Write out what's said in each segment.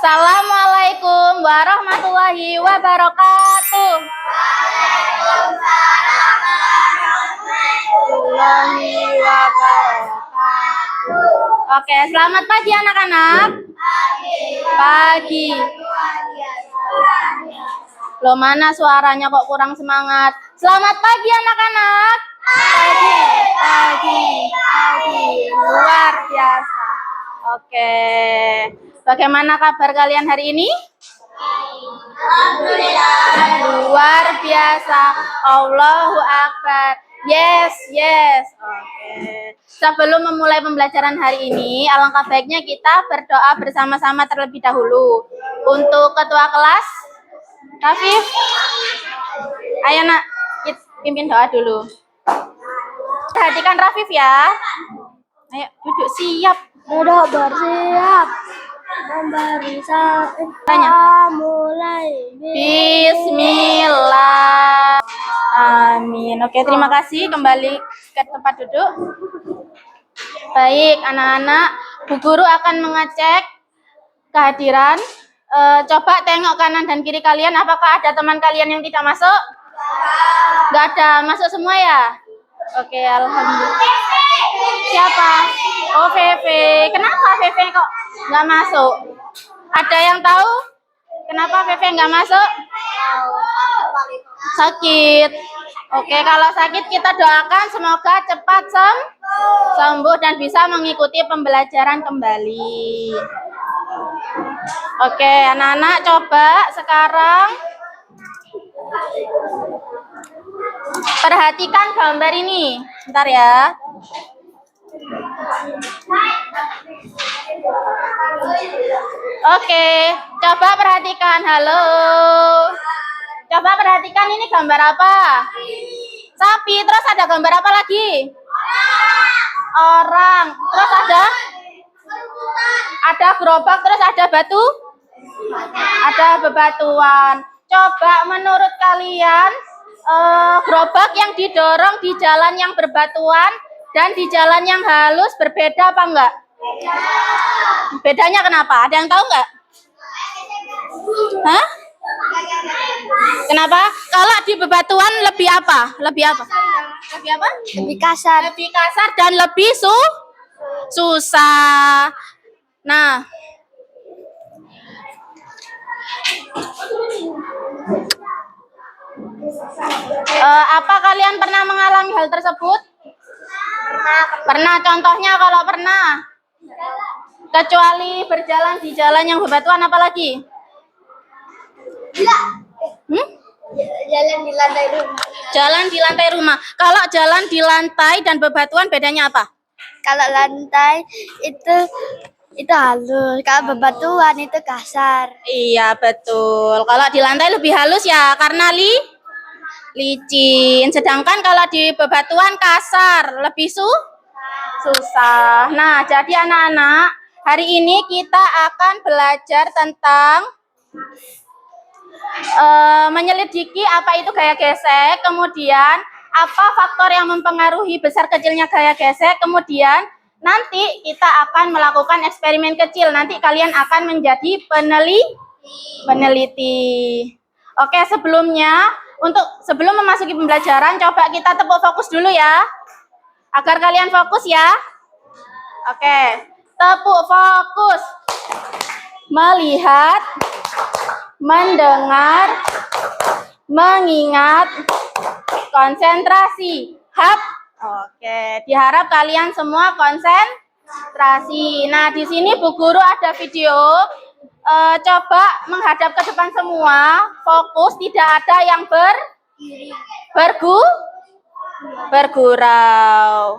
Assalamualaikum warahmatullahi wabarakatuh. Waalaikumsalam warahmatullahi wabarakatuh. Oke, selamat pagi anak-anak. Pagi. Loh, mana suaranya kok kurang semangat? Selamat pagi anak-anak. Pagi. Luar biasa. Oke. Bagaimana kabar kalian hari ini? Alhamdulillah. Luar biasa. Allahu Akbar. Yes. Oke. Sebelum memulai pembelajaran hari ini, alangkah baiknya kita berdoa bersama-sama terlebih dahulu. Untuk ketua kelas, Rafif. Ayo nak, kita pimpin doa dulu. Perhatikan Rafif ya. Ayo duduk siap. Udah bersiap memberi Tanya. mulai. Bismillah. Amin. Oke, terima kasih. Kembali ke tempat duduk. Baik, anak-anak. Bu Guru akan mengecek kehadiran. Coba tengok kanan dan kiri kalian. Apakah ada teman kalian yang tidak masuk? Nggak ada. Masuk semua ya? Oke, alhamdulillah. Siapa? Oh, Feve. Kenapa Feve kok nggak masuk? Ada yang tahu kenapa Feve nggak masuk? Sakit. Oke, kalau sakit kita doakan semoga cepat sembuh dan bisa mengikuti pembelajaran kembali. Oke, anak-anak coba sekarang perhatikan gambar ini. Bentar ya. Oke, coba perhatikan. Halo. Coba perhatikan ini gambar apa? Sapi. Terus ada gambar apa lagi? Orang. Terus ada gerobak. Terus ada batu? Ada bebatuan. Coba menurut kalian gerobak yang didorong di jalan yang berbatuan dan di jalan yang halus berbeda apa enggak? Bedanya kenapa? Ada yang tahu enggak? Hah? Kenapa? Kalau di bebatuan lebih apa? Lebih apa? Lebih kasar. Lebih kasar dan lebih susah. Nah, apa kalian pernah mengalami hal tersebut? Pernah. Contohnya kalau pernah, kecuali berjalan di jalan yang bebatuan, apa lagi? Jalan di lantai rumah. Jalan di lantai rumah. Kalau jalan di lantai dan bebatuan bedanya apa? Kalau lantai itu halus, kalau bebatuan itu kasar. Iya, betul. Kalau di lantai lebih halus ya karena licin. Sedangkan kalau di bebatuan kasar, lebih susah. Nah, jadi anak-anak, hari ini kita akan belajar tentang menyelidiki apa itu gaya gesek, kemudian apa faktor yang mempengaruhi besar kecilnya gaya gesek, kemudian nanti kita akan melakukan eksperimen kecil. Nanti kalian akan menjadi peneliti. Oke, sebelum memasuki pembelajaran, coba kita tepuk fokus dulu ya. Agar kalian fokus ya. Oke, tepuk fokus. Melihat, mendengar, mengingat, konsentrasi. Oke, diharap kalian semua konsentrasi. Nah, di sini Bu Guru ada video. Coba menghadap ke depan semua, fokus, tidak ada yang bergurau.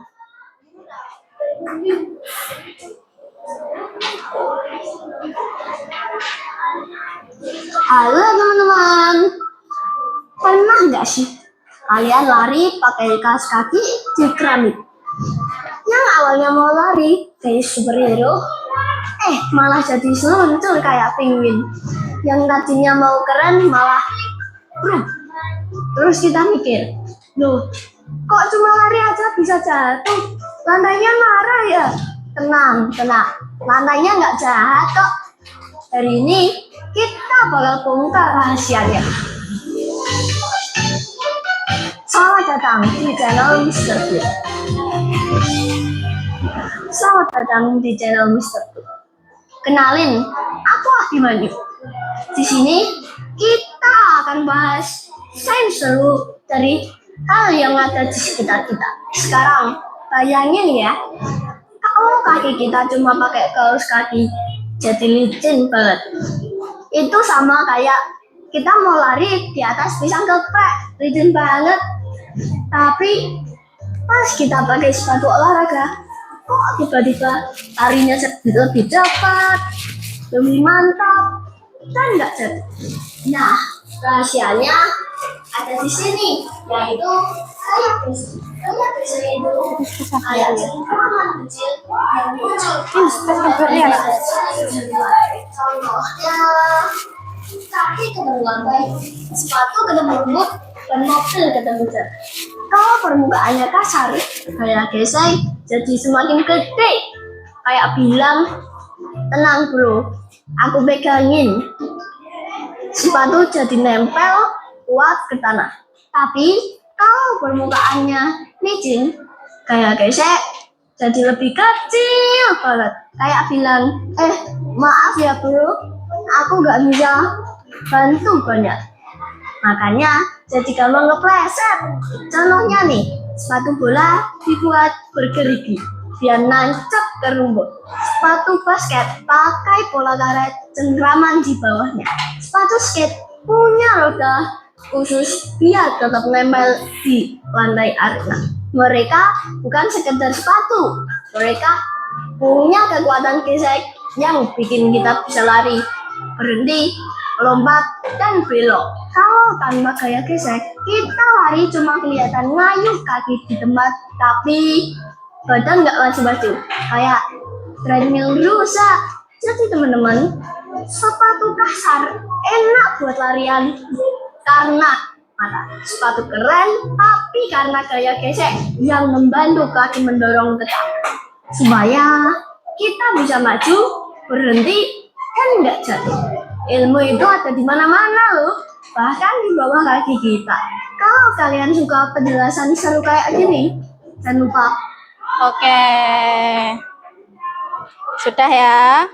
Halo teman-teman, pernah nggak sih kalian lari pakai kaos kaki di keramik? Yang awalnya mau lari kayak superhero, malah jadi seluncur kayak penguin. Yang tadinya mau keren malah bro. Terus kita mikir, loh, kok cuma lari aja bisa jatuh? Lantainya marah ya? Tenang, lantainya nggak jahat kok. Hari ini kita bakal bongkar rahasianya. Selamat datang di channel Mister Blue. Selamat datang di channel Mister Blue. Kenalin, aku Abimanyu. Di sini kita akan bahas sains seru dari hal yang ada di sekitar kita. Sekarang bayangin ya, kalau kaki kita cuma pakai kaos kaki, jadi licin banget. Itu sama kayak kita mau lari di atas pisang geprek, licin banget. Tapi pas kita pakai sepatu olahraga, kok tiba-tiba larinya lebih cepat, lebih mantap, dan nggak jatuh. Nah, rahasianya ada di sini, yaitu kayak biasanya itu kayak cengkraman kecil yang muncul. Contohnya kaki ketemu lantai, sepatu ketemu rumput, dan mobil ketemu jar. Kalau permukaannya kasar, kayak gesek jadi semakin gede. Kayak bilang, tenang bro, aku pegangin. Sepatu jadi nempel kuat ke tanah. Tapi kalau permukaannya licin, kayak gesek jadi lebih kecil banget. Kayak bilang, maaf ya bro, aku gak bisa bantu banyak. Makanya jadi gampang ngepleset. Contohnya nih, sepatu bola dibuat bergerigi biar nancep ke rumput. Sepatu basket pakai bola karet cengkraman di bawahnya. Sepatu skate punya roda khusus biar tetap nempel di lantai arena. Mereka bukan sekedar sepatu, mereka punya kekuatan gesek yang bikin kita bisa lari, berhenti, lompat, dan belok. Kalau tanpa gaya gesek, kita lari cuma kelihatan ngayuh kaki di tempat, tapi badan nggak maju-maju, kayak treadmill rusak. Jadi teman-teman, sepatu kasar enak buat larian karena sepatu keren, tapi karena gaya gesek yang membantu kaki mendorong tetap, supaya kita bisa maju, berhenti, dan nggak jatuh. Ilmu itu ada di mana-mana loh, bahkan di bawah kaki kita. Kalau kalian suka penjelasan seru kayak gini, jangan lupa. Oke. Sudah ya.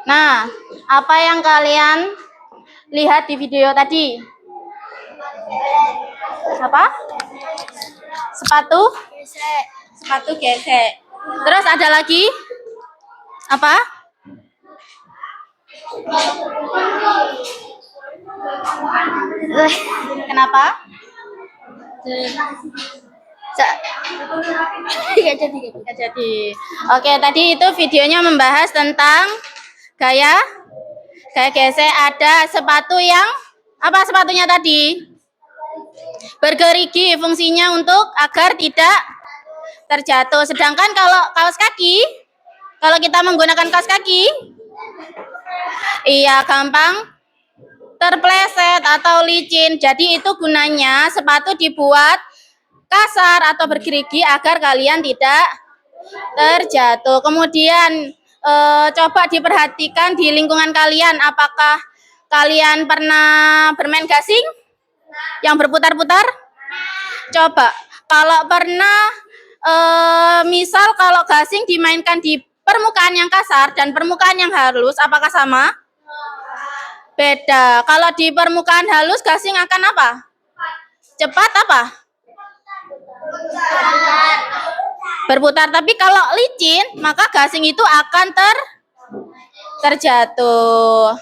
Nah, apa yang kalian lihat di video tadi? Apa? Sepatu? Sepatu gesek. Terus ada lagi? Apa? Kenapa? Nggak jadi. Oke, tadi itu videonya membahas tentang gaya gesek. Ada sepatu yang apa sepatunya tadi? Bergerigi, fungsinya untuk agar tidak terjatuh. Sedangkan kalau kaos kaki, kalau kita menggunakan kaos kaki, iya gampang terpleset atau licin. Jadi itu gunanya sepatu dibuat kasar atau bergerigi agar kalian tidak terjatuh. Kemudian coba diperhatikan di lingkungan kalian, apakah kalian pernah bermain gasing yang berputar-putar? Coba kalau pernah, misal kalau gasing dimainkan di permukaan yang kasar dan permukaan yang halus, apakah sama? Beda. Kalau di permukaan halus gasing akan apa? Cepat apa? Berputar. Tapi kalau licin, maka gasing itu akan terjatuh.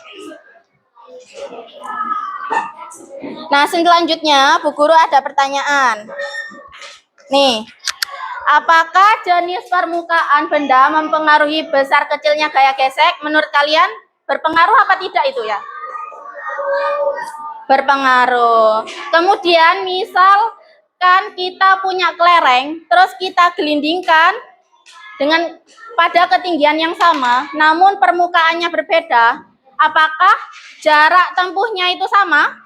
Nah, selanjutnya Bu Guru ada pertanyaan. Nih, apakah jenis permukaan benda mempengaruhi besar kecilnya gaya gesek? Menurut kalian berpengaruh apa tidak itu ya? Berpengaruh. Kemudian misalkan kita punya kelereng, terus kita gelindingkan dengan pada ketinggian yang sama, namun permukaannya berbeda, apakah jarak tempuhnya itu sama?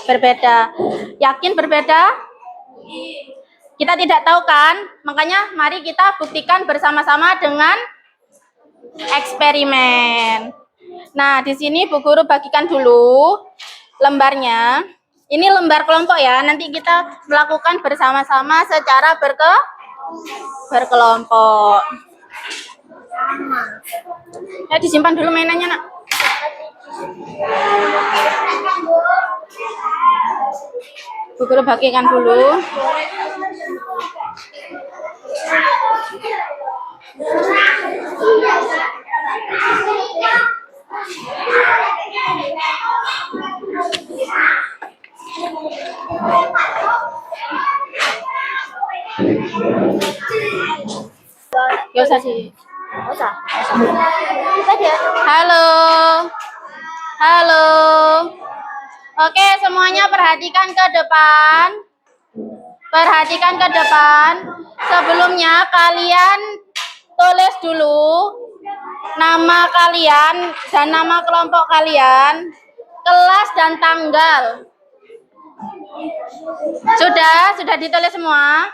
Berbeda. Yakin berbeda? Kita tidak tahu kan? Makanya mari kita buktikan bersama-sama dengan eksperimen. Nah, di sini Bu Guru bagikan dulu lembarnya. Ini lembar kelompok ya. Nanti kita melakukan bersama-sama secara berkelompok. Ya, disimpan dulu mainannya, Nak. Bu Guru bagikan dulu. Gak usah sih. Usah. Kita dia. Halo. Halo. Oke, semuanya perhatikan ke depan. Perhatikan ke depan. Sebelumnya kalian tulis dulu nama kalian dan nama kelompok kalian, kelas dan tanggal. Sudah ditulis semua?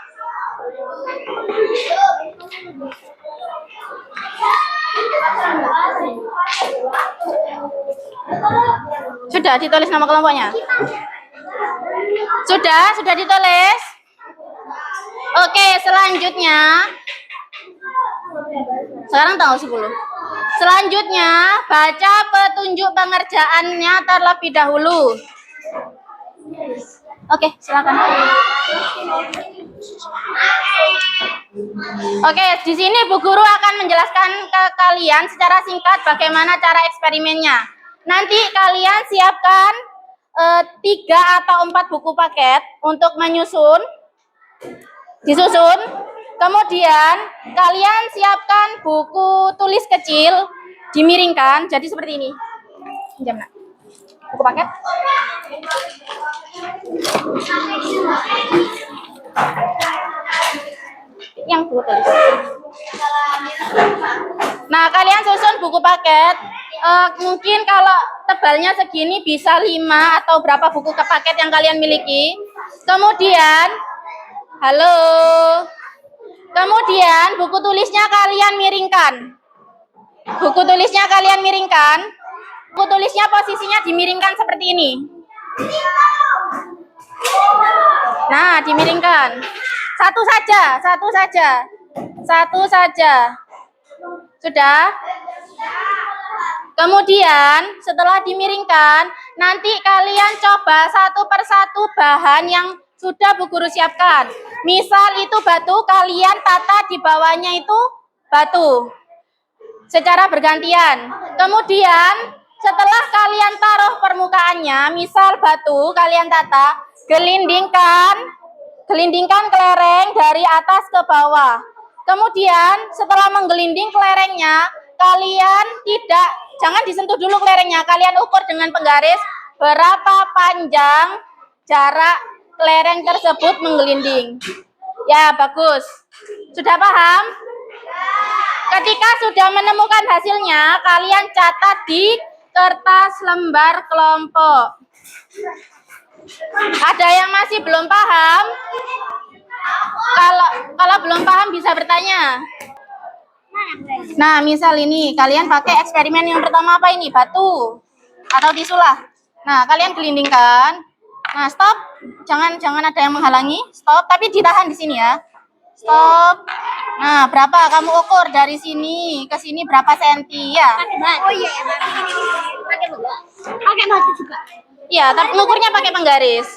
Sudah ditulis nama kelompoknya? Sudah ditulis? Oke, selanjutnya sekarang tanggal 10. Selanjutnya baca petunjuk pengerjaannya terlebih dahulu. Oke, silakan. Oke, di sini Bu Guru akan menjelaskan ke kalian secara singkat bagaimana cara eksperimennya. Nanti kalian siapkan 3 atau 4 buku paket untuk disusun. Kemudian kalian siapkan buku tulis kecil, dimiringkan, jadi seperti ini. Pinjam, Nak. Buku paket. Yang buku tulis. Nah, kalian susun buku paket. Mungkin kalau tebalnya segini bisa 5 atau berapa buku ke paket yang kalian miliki. Kemudian, kemudian buku tulisnya kalian miringkan. Buku tulisnya kalian miringkan. Buku tulisnya posisinya dimiringkan seperti ini. Nah, dimiringkan. Satu saja. Sudah? Kemudian setelah dimiringkan, nanti kalian coba satu persatu bahan yang sudah Bu Guru siapkan. Misal itu batu, kalian tata di bawahnya itu batu. Secara bergantian. Kemudian setelah kalian taruh permukaannya, misal batu, kalian tata, gelindingkan kelereng dari atas ke bawah. Kemudian setelah menggelinding kelerengnya, kalian jangan disentuh dulu kelerengnya, kalian ukur dengan penggaris berapa panjang jarak kelereng tersebut menggelinding. Ya, bagus. Sudah paham? Ketika sudah menemukan hasilnya, kalian catat di kertas lembar kelompok. Ada yang masih belum paham? Kalau belum paham bisa bertanya. Nah, misal ini kalian pakai eksperimen yang pertama apa ini? Batu atau tisu lah. Nah, kalian gelindingkan. Nah, stop. Jangan ada yang menghalangi. Stop, tapi ditahan di sini ya. Stop. Nah, berapa kamu ukur dari sini ke sini berapa senti ya? Oh iya, pakai batu juga. Iya, tapi ngukurnya pakai penggaris.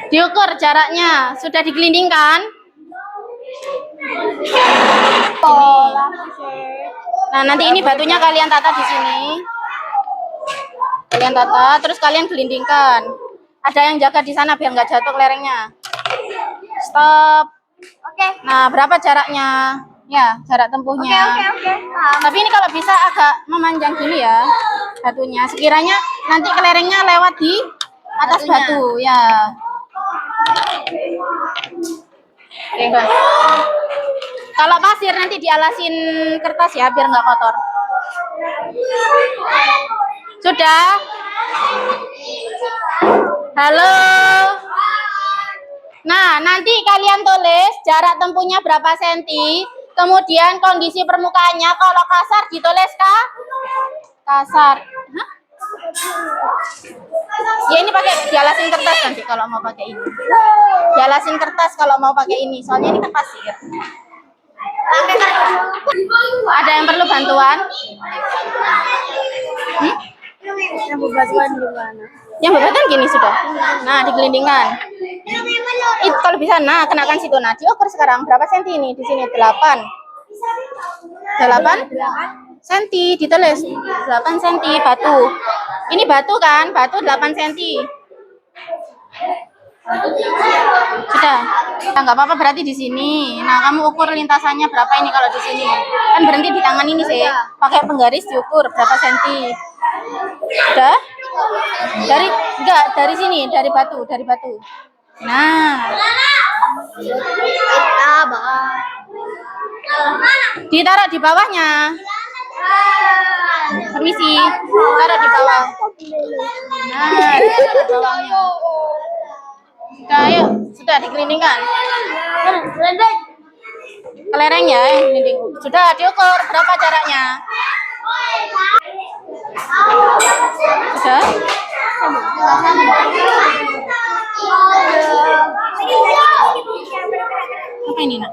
Diukur jaraknya, sudah digelindingkan. Nah, nanti ini batunya kalian tata di sini. Kalian tata, terus kalian gelindingkan. Ada yang jaga di sana biar nggak jatuh kelerengnya. Stop. Oke. Nah, berapa jaraknya? Ya, jarak tempuhnya. Oke. Tapi ini kalau bisa agak memanjang gini ya batunya. Sekiranya nanti kelerengnya lewat di atas batu, ya. Oke, guys. Kalau pasir nanti dialasin kertas ya biar nggak kotor. Sudah? Halo. Nah, nanti kalian tulis jarak tempuhnya berapa senti, kemudian kondisi permukaannya. Kalau kasar ditulis kasar. Hah? Ya ini pakai dialasin kertas nanti kalau mau pakai ini. Dialasin kertas kalau mau pakai ini, soalnya ini kan pasir. Ada yang perlu bantuan? Yang bantuan gimana? Yang berbatan gini sudah. Nah, digelindingkan. Itu kalau bisa, nah kenakan situ. Nah, diukur sekarang berapa senti ini? Di sini 8 senti, ditulis 8 senti batu. Ini batu kan? Batu 8 senti. Sudah. Nah, nggak apa-apa berarti di sini. Nah, kamu ukur lintasannya berapa ini kalau di sini. Kan berhenti di tangan ini sih. Pakai penggaris diukur berapa senti. Sudah? Dari sini, dari batu. Nah. Ditaruh di bawahnya. Permisi, taruh di bawah. Nah, taruh di bawahnya. Sudah, ayo. Sudah digelindingkan. Kelereng ya, gelinding. Sudah diukur berapa jaraknya? Sudah? Apa ini, Nak?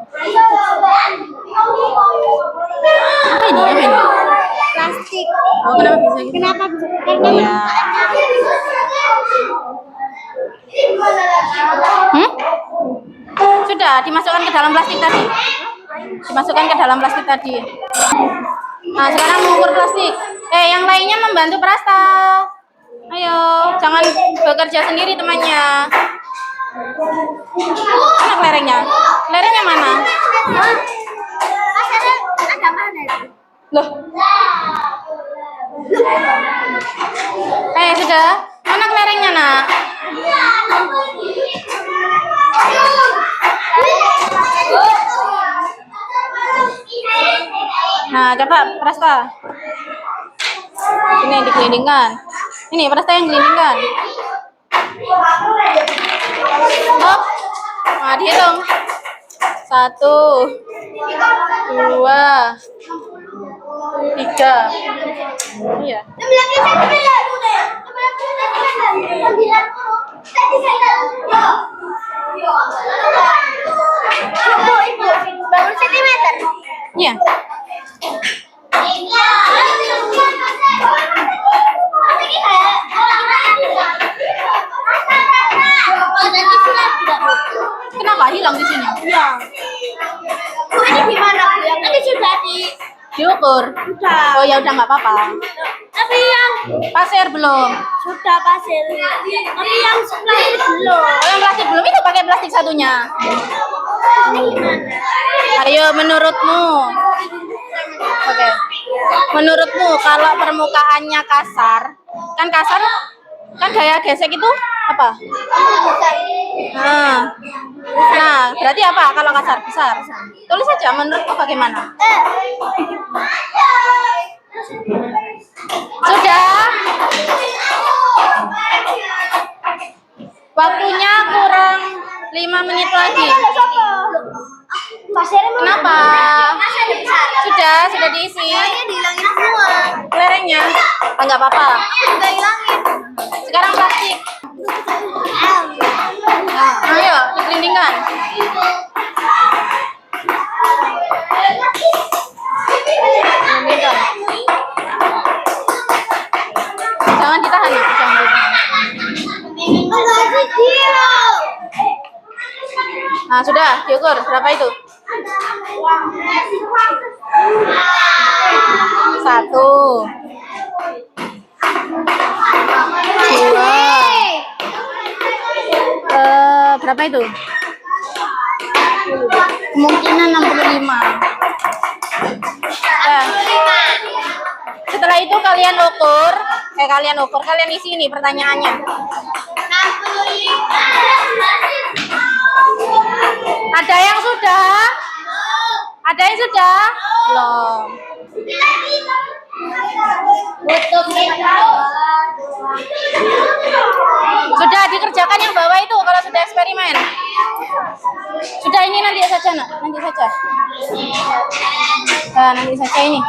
Apa ini? Plastik. Oh, kenapa bisa gitu? Kenapa bisa? Karena Iya. Sudah dimasukkan ke dalam plastik tadi. Nah, sekarang mengukur plastik. Yang lainnya membantu Prasta. Ayo, jangan bekerja sendiri temannya. Mana kelerengnya? Kelerengnya mana? ada mana itu? Loh. Sudah. Mana kelerengnya, Nak? Nah, coba Prasta. Ini yang digelindingkan. Ini Prasta yang gelindingkan. Hop. Nah, dihitung. 1, 2, 3. Iya. Bangun sentimeter. Iya. Kenapa hilang di sini? Iya. Ini gimana Bu? Yang tadi sudah Diukur. Sudah. Oh ya udah nggak apa-apa. Tapi yang Pasir belum. sudah pasir. Tapi yang plastik belum. Oh, yang plastik belum itu pakai plastik satunya. Ini gimana? Ayo menurutmu. Oke. Menurutmu kalau permukaannya kasar kan gaya gesek itu apa? Nah, berarti apa kalau kasar? Besar. Tulis saja menurutmu bagaimana? Sudah. Waktunya kurang 5 menit lagi. Pasirnya Kenapa? Sudah diisi. dihilangin semua. Kelerengnya. Enggak apa-apa. Sudah hilangin. Sekarang plastik. Ayo, digelindingkan. Gelindingkan. Jangan ditahan, ya. Jangan ditahan. Nah, sudah diukur berapa itu? 1, 2, berapa itu? Kemungkinan 65. Nah, setelah itu kalian ukur, kalian isi ini pertanyaannya. Ada yang sudah? Ada yang sudah? Belum. Sudah dikerjakan yang bawah itu kalau sudah eksperimen. Sudah, ini nanti saja nak, nanti saja. Nah, nanti saja ini.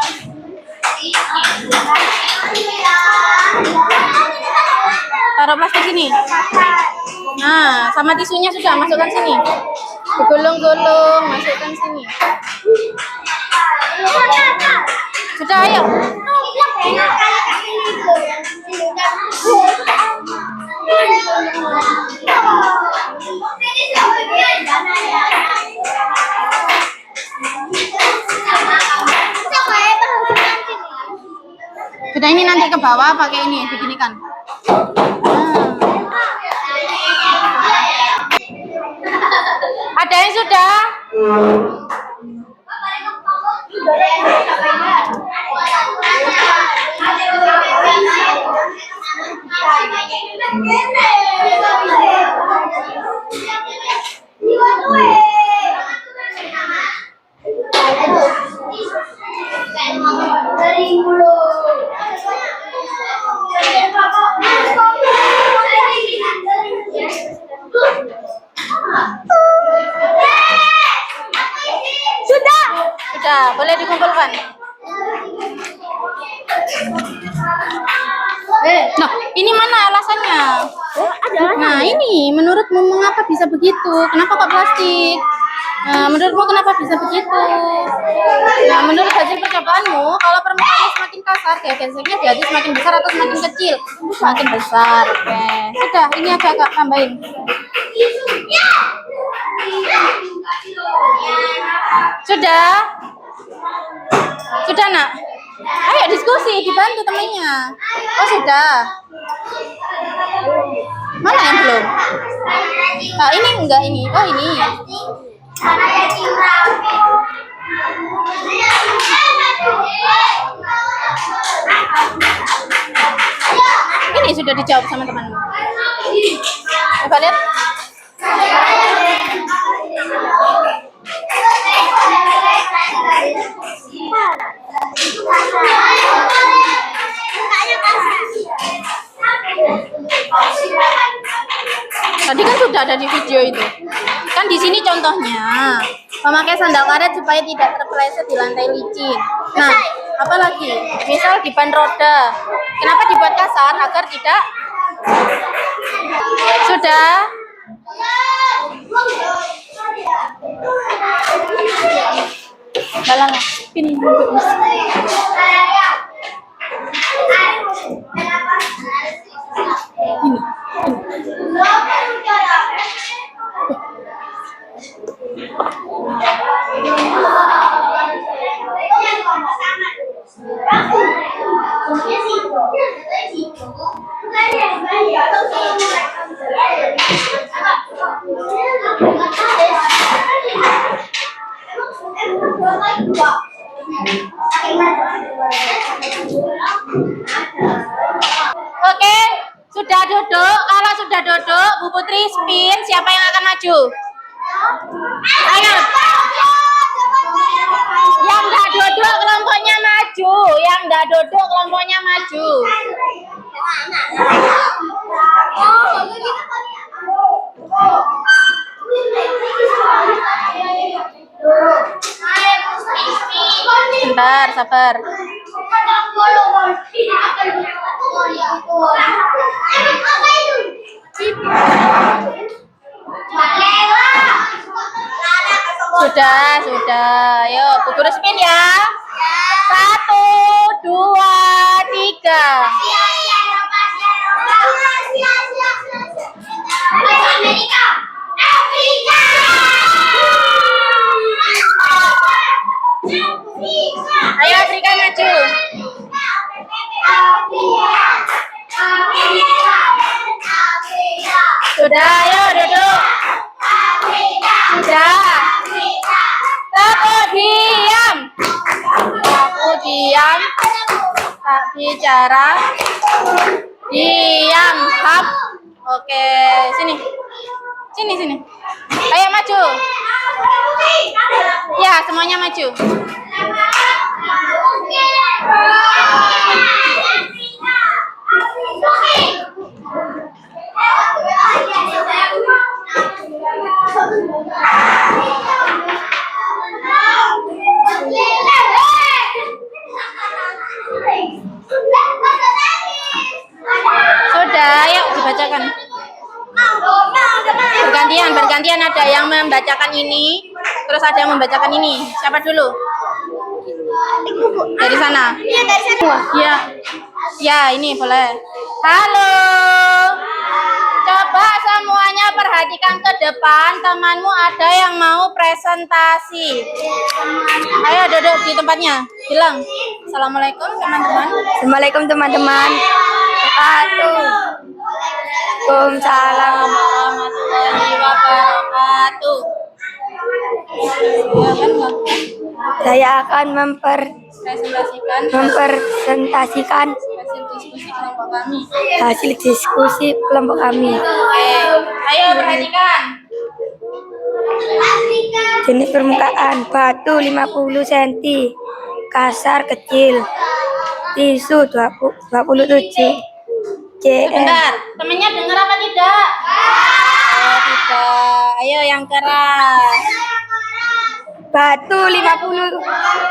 Taruh plastik sini. Nah, sama tisunya sudah masukkan sini. Digulung-gulung, masukkan sini. Sudah, ayo. Sudah, ini nanti ke bawah pakai ini, beginikan. Ada yang sudah? Sudah, boleh dikumpulkan. Nah, ini mana alasannya? Nah, ini menurutmu mengapa bisa begitu? Kenapa kok plastik? Nah, menurutmu kenapa bisa begitu? Nah, menurut hasil percobaanmu, kalau permukaannya semakin kasar, kayak geseknya jadi semakin besar atau semakin kecil? Semakin besar. Oke, sudah. Ini aja Kak, tambahin. Sudah? Sudah nak? Ayo diskusi, dibantu temannya. Oh sudah. Mana yang belum? Nah, ini enggak ini. Oh ini. Ini sudah dijawab sama temanmu. Coba lihat. Tadi kan sudah ada di video itu. Kan di sini contohnya memakai sandal karet supaya tidak terpeleset di lantai licin. Nah, apalagi misal di ban roda. Kenapa dibuat kasar agar tidak? Sudah. Dalam ini Oke, sudah duduk. Kalau sudah duduk, Bu Putri spin. Siapa yang akan maju? Ayo. Yang nggak duduk kelompoknya maju. Yang nggak duduk kelompoknya maju. Bentar, sabar. Sudah. Ayo, Bu Guru spin ya. 1, 2, 3. Ayo Afrika maju. Sudah, ayo duduk. Sudah. Takut diam. Takut diam. Tak bicara. Diam. Hap. Oke, sini. Sini. Ayo maju. Ya, semuanya maju. Kemudian ada yang membacakan ini, terus ada yang membacakan ini. Siapa dulu? Dari sana. Iya, dari sana. Iya. Ya, ini boleh. Halo. Coba semuanya perhatikan ke depan. Temanmu ada yang mau presentasi. Ayo duduk di tempatnya. Bilang. Assalamualaikum teman-teman. Assalamualaikum teman-teman. Waalaikumsalam Warahmatullahi wabarakatuh. Ya kan, Bang? Saya akan Presentasikan mempresentasikan hasil diskusi kelompok kami. hasil diskusi kelompok kami. Oke, ayo perhatikan. Jenis permukaan batu 50 cm, kasar kecil, tisu 27 cm. Sebentar, temennya dengar apa tidak? Oh, tidak. Ayo yang keras. Batu 50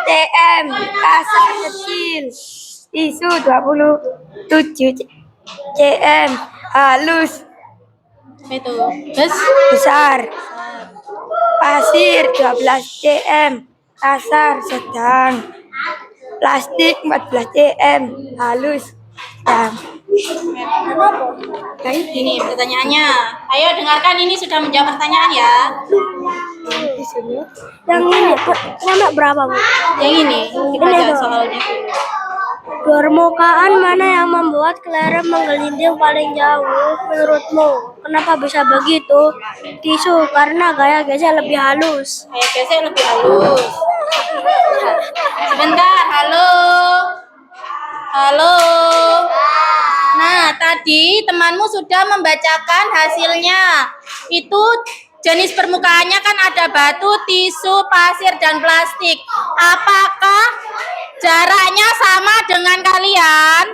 cm, kasar kecil, tisu 27 cm, halus, Apa itu? Terus? besar, pasir 12 cm, kasar sedang, plastik 14 cm, halus sedang. Ini pertanyaannya. Ayo dengarkan, ini sudah menjawab pertanyaan ya. Yang ini nama berapa, Bu? Yang ini dibaca soalnya. Permukaan mana yang membuat kelereng menggelinding paling jauh menurutmu? Kenapa bisa begitu? Tisu, karena gaya gesek lebih halus. Kayak gesek lebih halus. Sebentar, halo. Halo. Nah, tadi temanmu sudah membacakan hasilnya. Itu jenis permukaannya kan ada batu, tisu, pasir, dan plastik. Apakah jaraknya sama dengan kalian?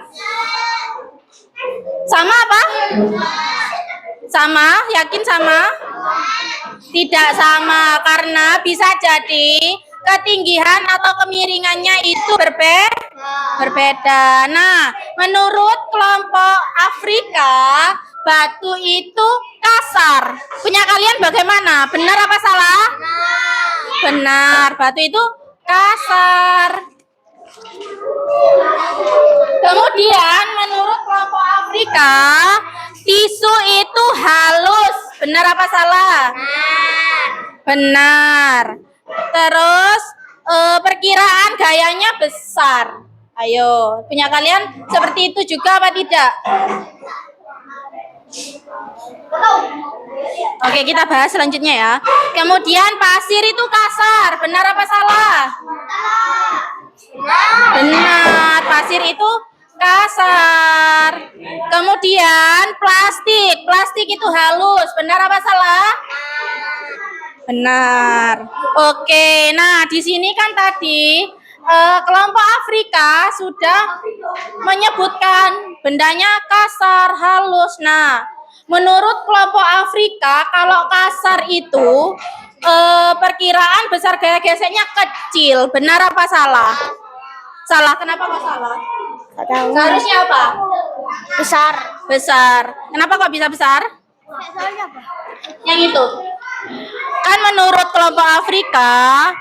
Sama apa? Sama? Yakin sama? Tidak sama, karena bisa jadi ketinggian atau kemiringannya itu berbeda. Nah, menurut kelompok Afrika, batu itu kasar. Punya kalian bagaimana? Benar apa salah? Benar, batu itu kasar. Kemudian menurut kelompok Afrika, tisu itu halus. Benar apa salah? Benar. Terus perkiraan gayanya besar. Ayo, punya kalian seperti itu juga apa tidak? Oke, kita bahas selanjutnya ya. Kemudian pasir itu kasar. Benar apa salah? Benar, pasir itu kasar. Kemudian plastik itu halus. Benar apa salah? Benar. Oke, nah di sini kan tadi kelompok Afrika sudah menyebutkan bendanya kasar, halus. Nah, menurut kelompok Afrika, kalau kasar itu perkiraan besar gaya geseknya kecil. Benar apa salah? Salah. Kenapa kok salah? Seharusnya apa? Besar. Kenapa kok bisa besar? Yang itu. Kan menurut kelompok Afrika,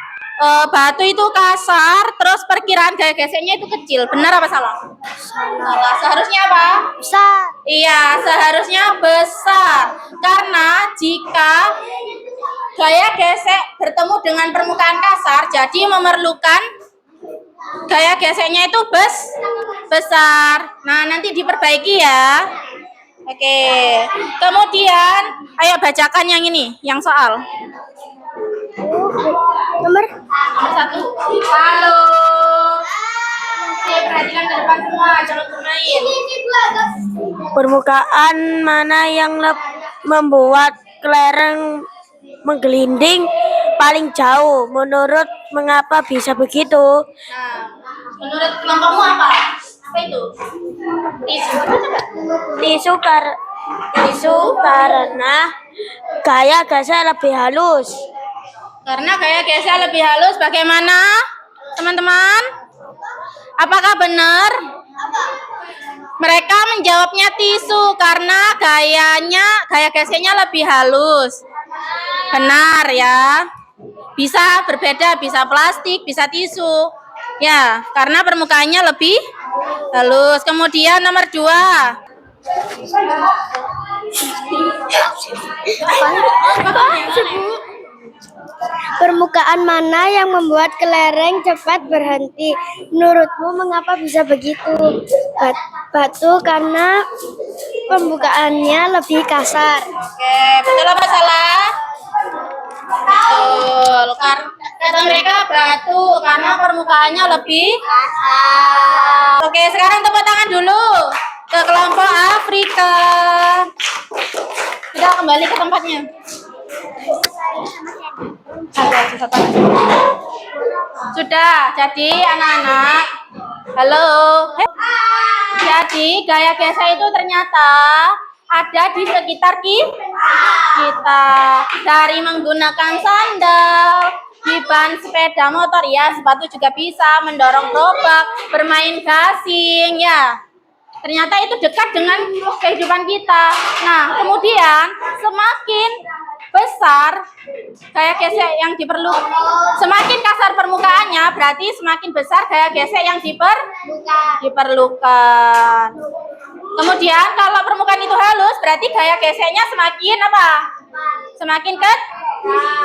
batu itu kasar, terus perkiraan gaya geseknya itu kecil. Benar apa salah? Salah. Seharusnya apa? Besar. Iya, seharusnya besar. Karena jika gaya gesek bertemu dengan permukaan kasar, jadi memerlukan gaya geseknya itu besar. Nah, nanti diperbaiki ya. Oke. Kemudian, ayo bacakan yang ini, yang soal. Nomor 1. Halo. Oke, perhatikan ke depan semua, jangan bermain. permukaan mana yang membuat kelereng menggelinding paling jauh? Menurut mengapa bisa begitu? Nah, menurut kelompokmu apa? Apa itu? Tisu. Tisu karena gaya gesek lebih halus. Karena gaya gesek lebih halus, bagaimana teman-teman? Apakah benar? Mereka menjawabnya tisu karena gaya geseknya lebih halus. Benar ya. Bisa berbeda, bisa plastik, bisa tisu. Ya, karena permukaannya lebih halus. Kemudian nomor 2. Permukaan mana yang membuat kelereng cepat berhenti? Menurutmu mengapa bisa begitu? Batu karena pembukaannya lebih kasar. Oke, betul apa salah? Betul. Kata mereka batu karena permukaannya lebih kasar. Oke, sekarang tepuk tangan dulu ke kelompok Afrika. Kita kembali ke tempatnya. Sudah, jadi anak-anak, halo. Jadi gaya gesek itu ternyata ada di sekitar kita. Dari menggunakan sandal, di ban sepeda motor, ya sepatu juga bisa, mendorong gerobak, bermain gasing, ya. Ternyata itu dekat dengan kehidupan kita. Nah, kemudian semakin besar gaya gesek yang diperlukan, semakin kasar permukaannya, berarti semakin besar gaya gesek yang diperlukan. Kemudian kalau permukaan itu halus, berarti gaya geseknya semakin apa? Semakin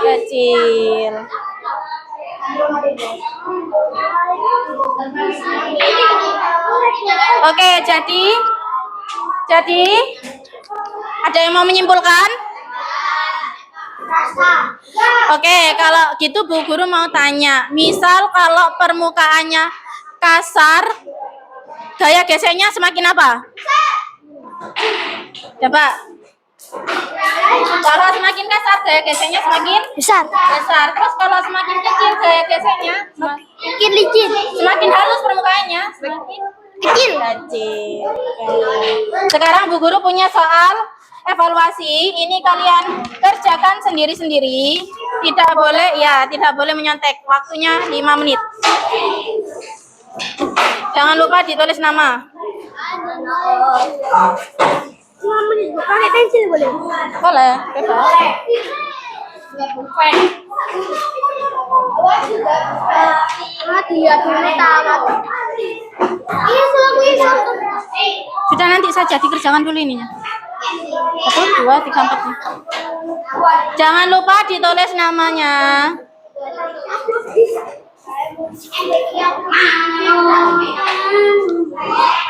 kecil. Oke, jadi ada yang mau menyimpulkan? Oke, kalau gitu Bu Guru mau tanya, misal kalau permukaannya kasar, gaya geseknya semakin apa? Coba. Kalau semakin kasar, gaya geseknya semakin Besar. Terus kalau semakin kecil, gaya geseknya Makin licin. semakin halus permukaannya, semakin kecil. Sekarang Bu Guru punya soal evaluasi. Ini kalian kerjakan sendiri-sendiri. Tidak boleh menyontek. Waktunya 5 menit. Jangan lupa ditulis nama. 5 menit. Pakai pensil boleh? Boleh, bebas. Sudah, nanti saja dikerjakan dulu ininya. 1, 2, 3, 4. Jangan lupa ditulis namanya.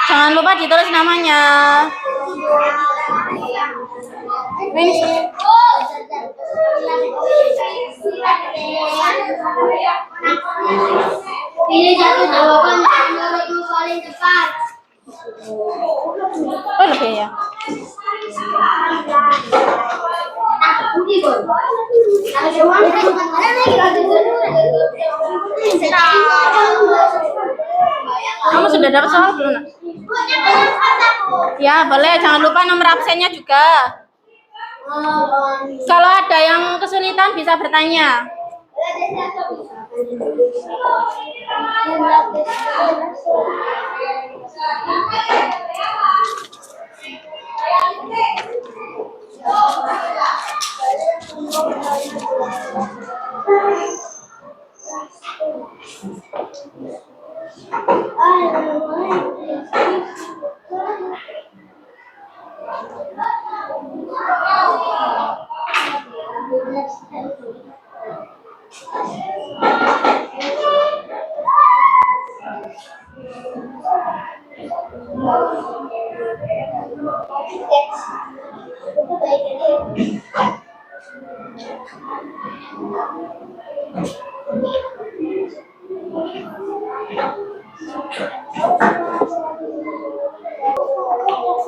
Jangan lupa ditulis namanya. Ini satu jawaban yang menurutmu paling tepat. Oh, lebih ya. Kamu sudah dapat soal belum, Nak? Ya, boleh. Jangan lupa nomor absennya juga. Kalau ada yang kesulitan bisa bertanya.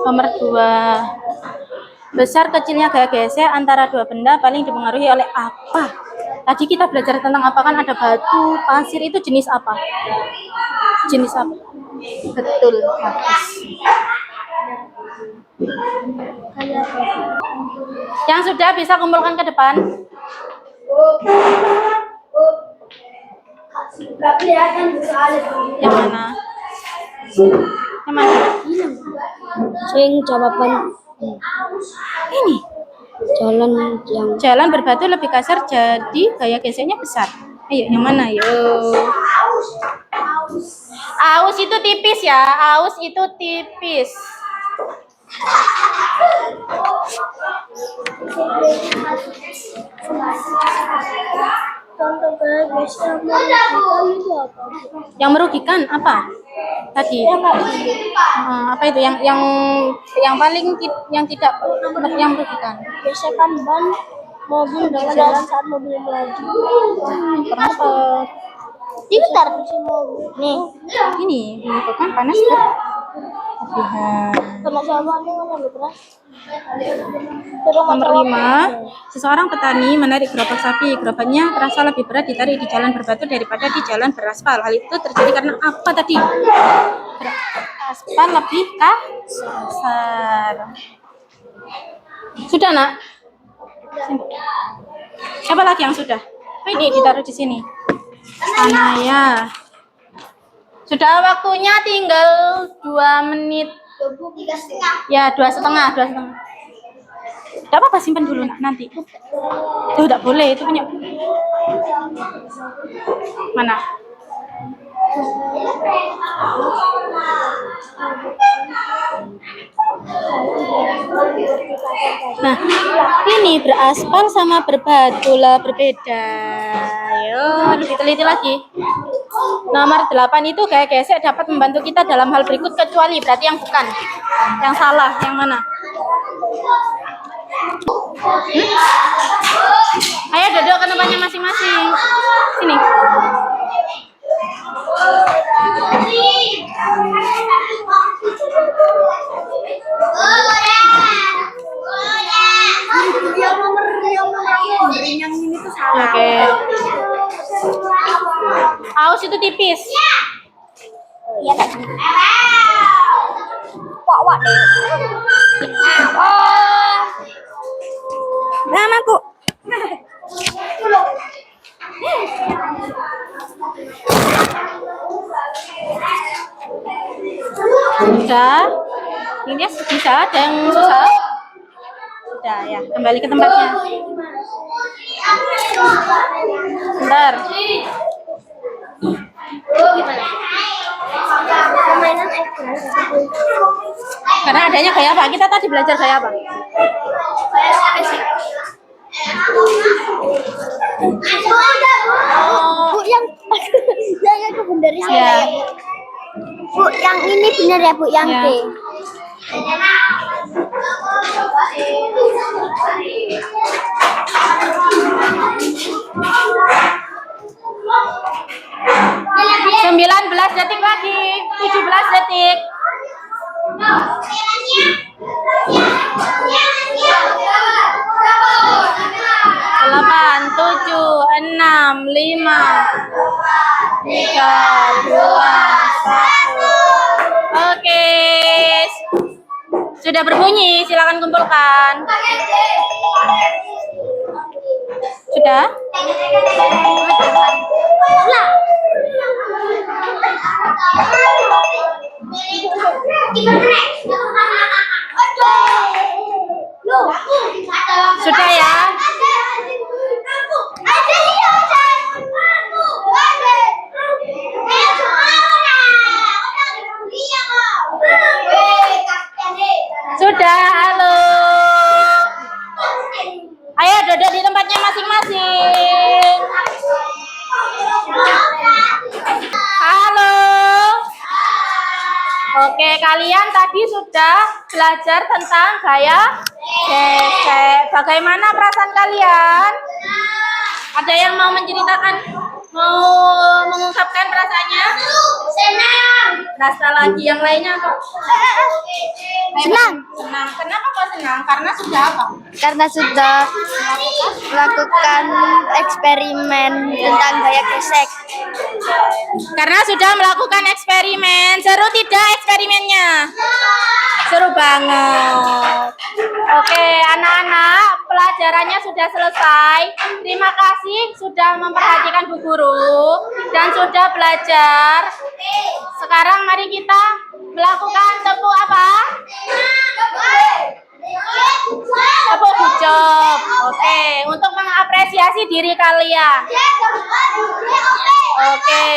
Nomor 2. Besar kecilnya gaya gesek antara dua benda paling dipengaruhi oleh apa? Tadi kita belajar tentang apa, kan ada batu, pasir, itu jenis apa? Jenis apa? Betul, bagus. Yang sudah bisa kumpulkan ke depan. Yang mana? Yang mana? Sing jawaban Ini. Jalan berbatu lebih kasar, jadi gaya geseknya besar. Ayo, yang mana? Yuk. Aus itu tipis ya. Aus itu tipis. Contoh gaya gesek yang merugikan itu apa? Yang merugikan apa? Tadi. Apa itu? Yang paling yang tidak yang merugikan. Gesekan ban mobil dengan jalan saat mobil melaju. Kenapa? Ini taruh si mobil. Nih, Ini menyebabkan panas berlebihan. kena sama ini mana lu beras? Nomor 5, seseorang petani menarik gerobak sapi. Gerobaknya terasa lebih berat ditarik di jalan berbatu daripada di jalan beraspal. Hal itu terjadi karena apa tadi? Aspal lebih kasar. Sudah, Nak? Siapa lagi yang sudah? Ini ditaruh di sini. Anaya. Sudah, waktunya tinggal 2 menit. 3,5. Ya, 2,5. Tidak apa-apa, simpan dulu Nak, nanti. Tuh, tidak boleh, itu punya. Mana? Nah, ini beraspal sama berbatu lah berbeda. Ayo, lebih teliti lagi. Nomor 8 itu gaya gesek dapat membantu kita dalam hal berikut kecuali, berarti yang bukan. Yang salah, yang mana? Ayo duduk ke tempatnya masing-masing. Sini. Yang ini tuh salah. Oke. Aus itu tipis. Iya kan? Wak deh. Namaku. Sudah. Ini bisa, ada yang susah. Sudah ya, kembali ke tempatnya. Bentar. Permainan ekran. Karena adanya gaya apa? Kita tadi belajar gaya apa? Bu, yang itu bener ya. Ya. Bu, yang ini bener ya Bu, yang Ya. B. Sembilan belas detik lagi. 17 detik. 8, 7, 6, 5, 3, 2, 1. Oke. Sudah berbunyi, silakan kumpulkan. Sudah? Sudah ya? Sudah, halo. Ayo duduk di tempatnya masing-masing. Halo. Oke, kalian tadi sudah belajar tentang gaya gesek. Bagaimana perasaan kalian? Ada yang mau menceritakan, mau mengungkapkan perasaannya? Senang. Rasa lagi yang lainnya kok? Senang. Senang. Kenapa kok senang? Karena sudah apa? Karena sudah melakukan eksperimen tentang gaya gesek. Karena sudah melakukan eksperimen. Seru tidak eksperimennya? Seru banget. Oke, anak-anak, pelajarannya sudah selesai. Terima kasih sudah memperhatikan Bu Guru dan sudah belajar. Sekarang mari kita melakukan tepuk apa? Apa good job? Oke, untuk mengapresiasi diri kalian. Oke.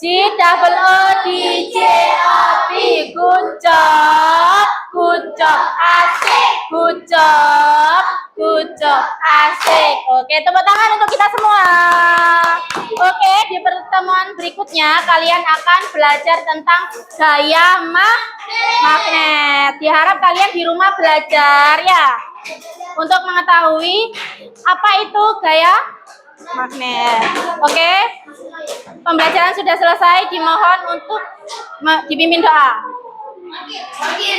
GOOD, good job, asik, good job, asik. Oke, tepuk tangan untuk kita semua. Oke, di pertemuan berikutnya kalian akan belajar tentang gaya magnet. Diharap kalian di rumah belajar ya, untuk mengetahui apa itu gaya magnet. Oke, pembelajaran sudah selesai. Dimohon untuk dipimpin doa.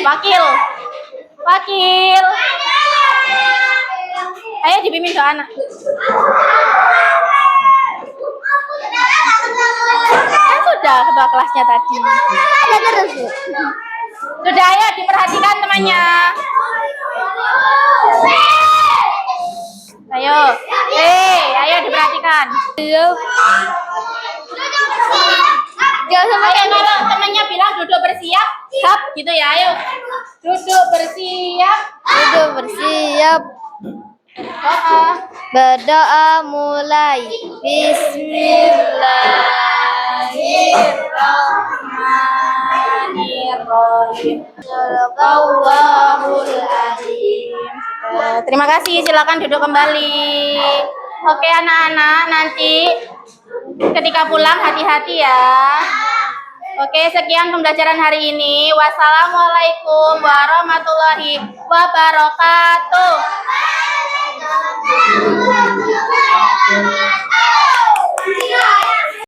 Wakil. Ayo dipimpin doa, anak. Kan sudah ketua kelasnya tadi. Sudah, ayo diperhatikan temannya. Ayo diperhatikan. Ayo kalau temannya bilang duduk bersiap, hap gitu ya. Ayo duduk bersiap. Berdoa mulai. Bismillahirrahmanirrahim. Allahul azim. Terima kasih, silakan duduk kembali. Oke anak-anak, nanti ketika pulang hati-hati ya. Oke, sekian pembelajaran hari ini. Wassalamualaikum warahmatullahi wabarakatuh.